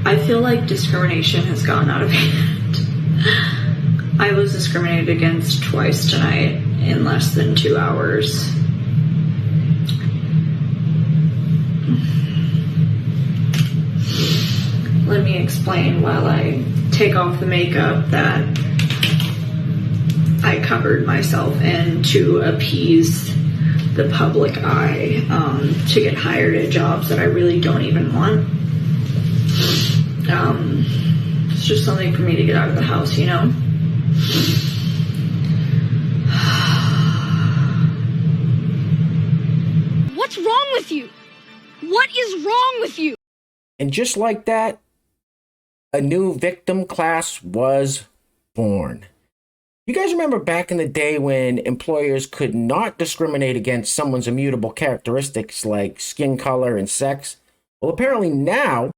I feel like discrimination has gotten out of hand. I was discriminated against twice tonight in less than 2 hours. Let me explain while I take off the makeup that I covered myself in to appease the public eye, to get hired at jobs that I really don't even want. It's just something for me to get out of the house, you know? What's wrong with you? What is wrong with you? And just like that, a new victim class was born. You guys remember back in the day when employers could not discriminate against someone's immutable characteristics like skin color and sex? Well, apparently now,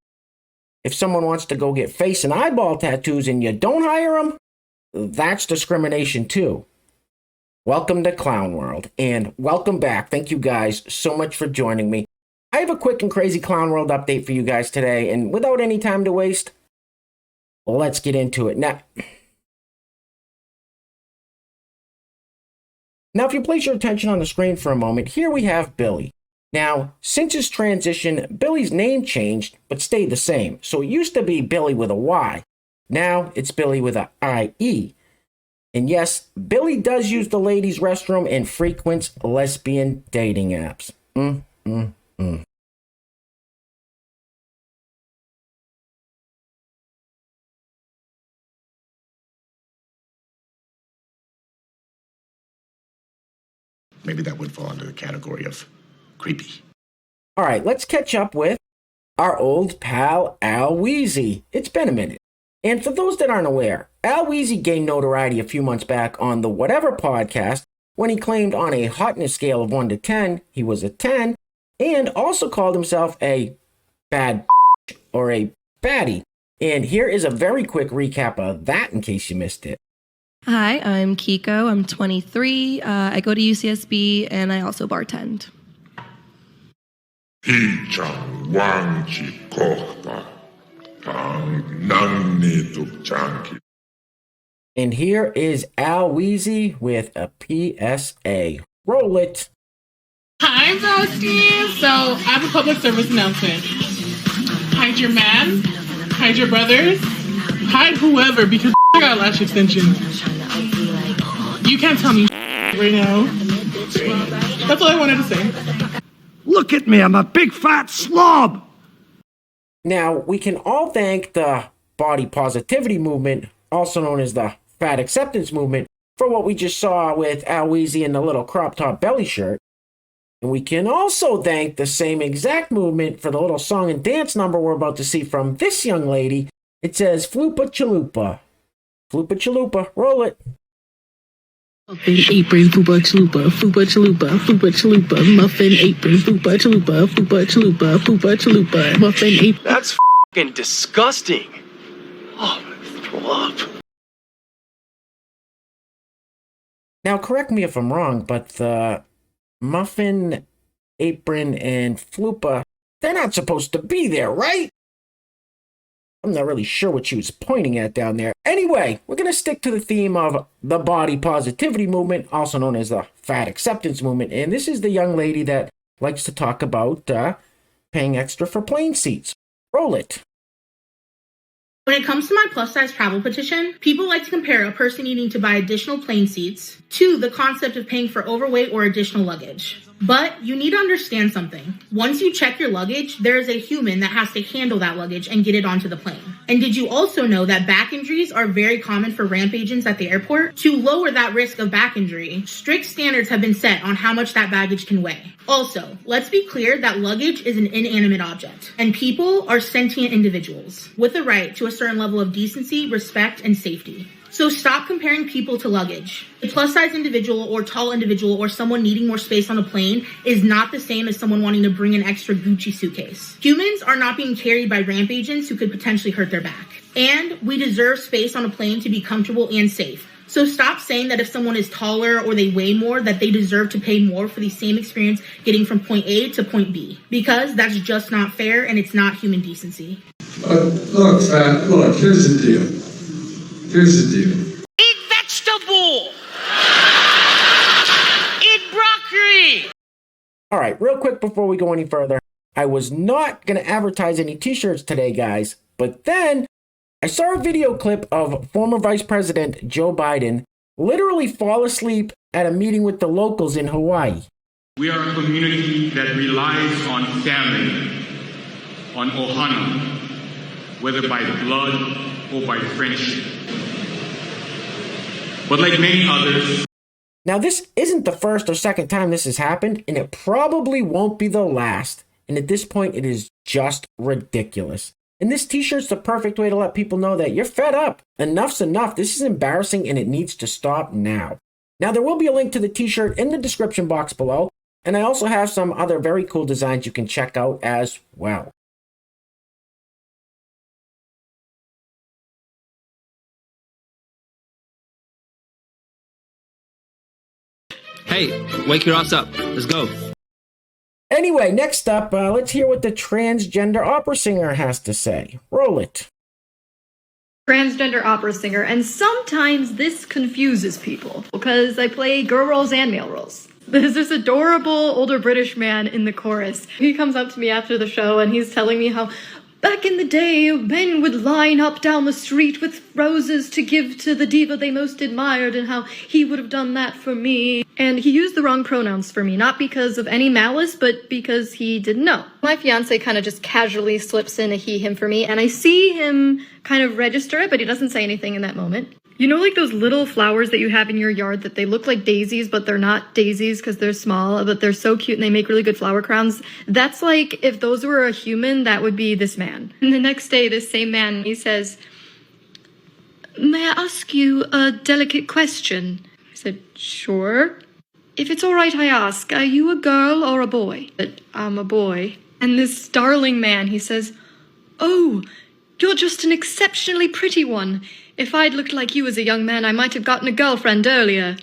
if someone wants to go get face and eyeball tattoos and you don't hire them, that's discrimination too. Welcome to Clown World, and welcome back. Thank you guys so much for joining me. I have a quick and crazy Clown World update for you guys today, and without any time to waste, let's get into it. Now, if you place your attention on the screen for a moment, here we have Billy. Now, since his transition, Billy's name changed, but stayed the same. So it used to be Billy with a Y. Now it's Billy with a I-E. And yes, Billy does use the ladies' restroom and frequents lesbian dating apps. Maybe that would fall under the category of creepy. All right, let's catch up with our old pal, Al Weezy. It's been a minute. And for those that aren't aware, Al Weezy gained notoriety a few months back on the Whatever podcast when he claimed on a hotness scale of 1 to 10, he was a 10, and also called himself a bad or a baddie. And here is a very quick recap of that in case you missed it. Hi, I'm Kiko. I'm 23. I go to UCSB and I also bartend. And here is Al Weezy with a PSA. Roll it. Hi, Broski. So I have a public service announcement. Hide your man, hide your brothers, hide whoever because I got lash extensions. You can't tell me right now. That's all I wanted to say. Look at me, I'm a big fat slob! Now, we can all thank the body positivity movement, also known as the fat acceptance movement, for what we just saw with Al Weezy in the little crop top belly shirt. And we can also thank the same exact movement for the little song and dance number we're about to see from this young lady. It says, Floopa Chalupa. Floopa Chalupa, roll it. Muffin apron, fupa chalupa, fupa chalupa, fupa chalupa, muffin apron, fupa chalupa, fupa chalupa, fupa chalupa, muffin apron. That's f***ing disgusting. Oh, I'm gonna throw up. Now, correct me if I'm wrong, but the muffin, apron, and floopa, they're not supposed to be there, right? I'm not really sure what she was pointing at down there. Anyway, we're going to stick to the theme of the body positivity movement, also known as the fat acceptance movement. And this is the young lady that likes to talk about paying extra for plane seats. Roll it. When it comes to my plus-size travel petition, people like to compare a person needing to buy additional plane seats to the concept of paying for overweight or additional luggage. But you need to understand something. Once you check your luggage, there is a human that has to handle that luggage and get it onto the plane. And did you also know that back injuries are very common for ramp agents at the airport? To lower that risk of back injury, strict standards have been set on how much that baggage can weigh. Also, let's be clear that luggage is an inanimate object, and people are sentient individuals with a right to a certain level of decency, respect, and safety. So stop comparing people to luggage. A plus-size individual or tall individual or someone needing more space on a plane is not the same as someone wanting to bring an extra Gucci suitcase. Humans are not being carried by ramp agents who could potentially hurt their back. And we deserve space on a plane to be comfortable and safe. So stop saying that if someone is taller or they weigh more, that they deserve to pay more for the same experience getting from point A to point B. Because that's just not fair and it's not human decency. Look, fat, look, here's the deal. Here's the deal. Eat vegetable! Eat broccoli! All right, real quick before we go any further, I was not going to advertise any t-shirts today, guys, but then I saw a video clip of former Vice President Joe Biden literally fall asleep at a meeting with the locals in Hawaii. We are a community that relies on family, on ohana, whether by blood or by friendship. But like many others... Now, this isn't the first or second time this has happened, and it probably won't be the last. And at this point, it is just ridiculous. And this t-shirt's the perfect way to let people know that you're fed up. Enough's enough. This is embarrassing, and it needs to stop now. Now, there will be a link to the t-shirt in the description box below, and I also have some other very cool designs you can check out as well. Hey, wake your ass up. Let's go. Anyway, next up, let's hear what the transgender opera singer has to say. Roll it. Transgender opera singer, and sometimes this confuses people because I play girl roles and male roles. There's this adorable older British man in the chorus. He comes up to me after the show and he's telling me how back in the day, men would line up down the street with roses to give to the diva they most admired and how he would have done that for me. And he used the wrong pronouns for me, not because of any malice, but because he didn't know. My fiance kind of just casually slips in a he, him for me, and I see him kind of register it, but he doesn't say anything in that moment. You know, like those little flowers that you have in your yard that they look like daisies, but they're not daisies because they're small, but they're so cute and they make really good flower crowns? That's like, if those were a human, that would be this man. And the next day, this same man, he says, "May I ask you a delicate question?" I said, "Sure." "If it's all right, I ask, are you a girl or a boy?" But I'm a boy. And this darling man, he says, "Oh, you're just an exceptionally pretty one. If I'd looked like you as a young man, I might have gotten a girlfriend earlier."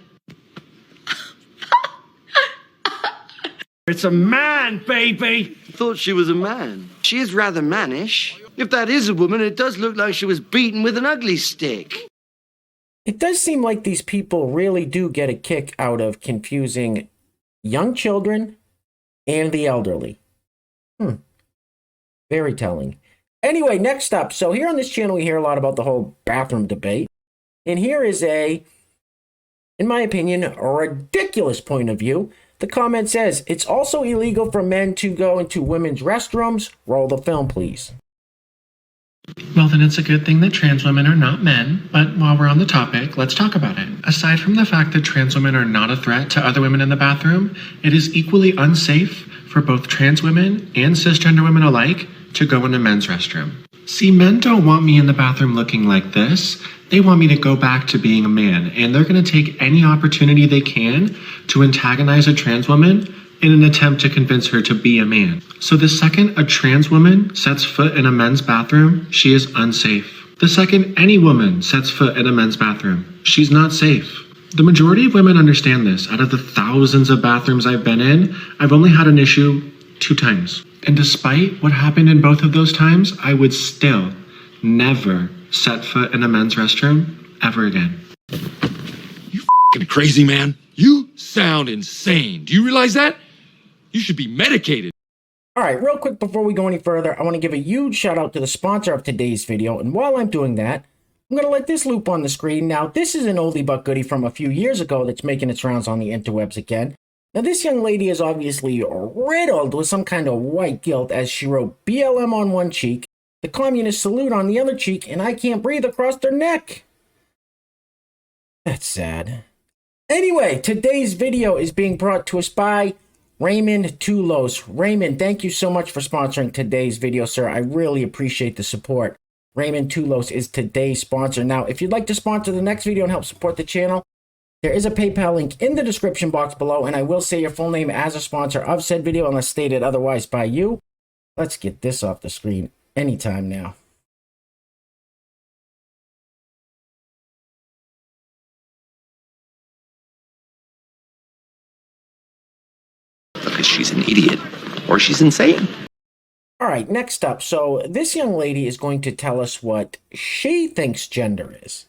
It's a man, baby! Thought she was a man. She is rather mannish. If that is a woman, it does look like she was beaten with an ugly stick. It does seem like these people really do get a kick out of confusing young children and the elderly. Very telling. Anyway, next up. So here on this channel, we hear a lot about the whole bathroom debate. And here is a, in my opinion, a ridiculous point of view. The comment says, "It's also illegal for men to go into women's restrooms." Roll the film, please. Well, then it's a good thing that trans women are not men, but while we're on the topic, let's talk about it. Aside from the fact that trans women are not a threat to other women in the bathroom, it is equally unsafe for both trans women and cisgender women alike to go in a men's restroom. See, men don't want me in the bathroom looking like this. They want me to go back to being a man, and they're going to take any opportunity they can to antagonize a trans woman in an attempt to convince her to be a man. So the second a trans woman sets foot in a men's bathroom, she is unsafe. The second any woman sets foot in a men's bathroom, she's not safe. The majority of women understand this. Out of the thousands of bathrooms I've been in, I've only had an issue 2 times. And despite what happened in both of those times, I would still never set foot in a men's restroom ever again. You f***ing crazy, man. You sound insane. Do you realize that? You should be medicated. All right, real quick before we go any further, I want to give a huge shout out to the sponsor of today's video. And while I'm doing that, I'm going to let this loop on the screen. Now, this is an oldie but goodie from a few years ago that's making its rounds on the interwebs again. Now, this young lady is obviously riddled with some kind of white guilt as she wrote BLM on one cheek, the communist salute on the other cheek, and I can't breathe across her neck. That's sad. Anyway, today's video is being brought to us by Raymond Tulos. Raymond, thank you so much for sponsoring today's video, sir. I really appreciate the support. Raymond Tulos is today's sponsor. Now, if you'd like to sponsor the next video and help support the channel, there is a PayPal link in the description box below, and I will say your full name as a sponsor of said video unless stated otherwise by you. Let's get this off the screen anytime now. Because she's an idiot, or she's insane. All right, next up. So this young lady is going to tell us what she thinks gender is.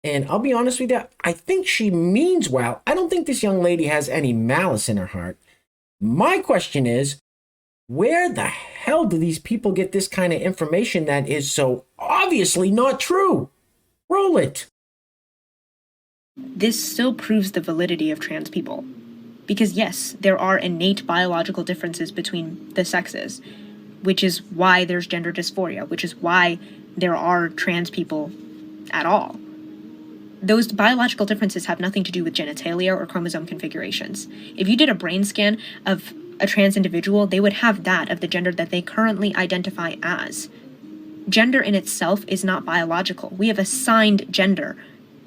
And I'll be honest with you, I think she means well. I don't think this young lady has any malice in her heart. My question is, where the hell do these people get this kind of information that is so obviously not true? Roll it. This still proves the validity of trans people. Because yes, there are innate biological differences between the sexes, which is why there's gender dysphoria, which is why there are trans people at all. Those biological differences have nothing to do with genitalia or chromosome configurations. If you did a brain scan of a trans individual, they would have that of the gender that they currently identify as. Gender in itself is not biological. We have assigned gender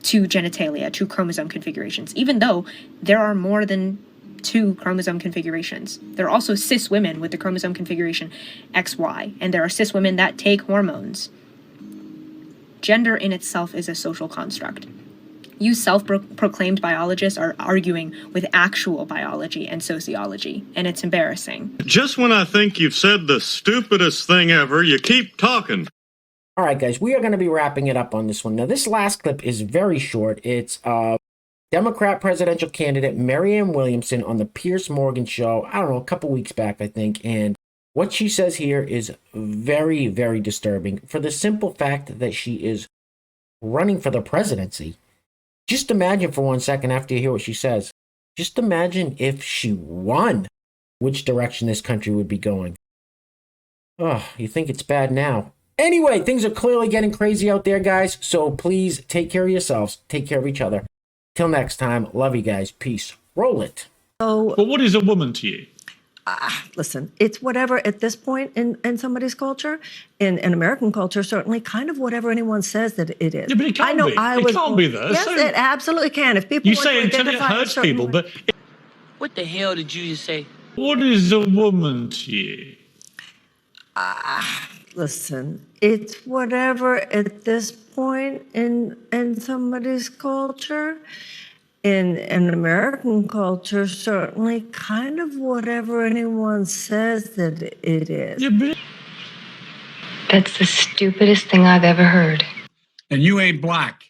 to genitalia, to chromosome configurations, even though there are more than 2 chromosome configurations. There are also cis women with the chromosome configuration XY, and there are cis women that take hormones. Gender in itself is a social construct. You self-proclaimed biologists are arguing with actual biology and sociology, and it's embarrassing. Just when I think you've said the stupidest thing ever, you keep talking. All right, guys, we are going to be wrapping it up on this one. Now, this last clip is very short. It's Democrat presidential candidate Marianne Williamson on the Piers Morgan show, I don't know, a couple weeks back, I think. And what she says here is very, very disturbing for the simple fact that she is running for the presidency. Just imagine for 1 second after you hear what she says. Just imagine if she won, which direction this country would be going. Oh, you think it's bad now. Anyway, things are clearly getting crazy out there, guys. So please take care of yourselves. Take care of each other. Till next time, love you guys. Peace. Roll it. So, but what is a woman to you? Listen, it's whatever at this point in somebody's culture, in American culture, certainly kind of whatever anyone says that it is. Yeah, but it can't be. It can't be though. Yes, so it absolutely can. If people you want say to until it identify hurts people, but What the hell did you just say? what is a woman to you? Listen, it's whatever at this point in somebody's culture. In an American culture, certainly kind of whatever anyone says that it is. That's the stupidest thing I've ever heard. And you ain't black.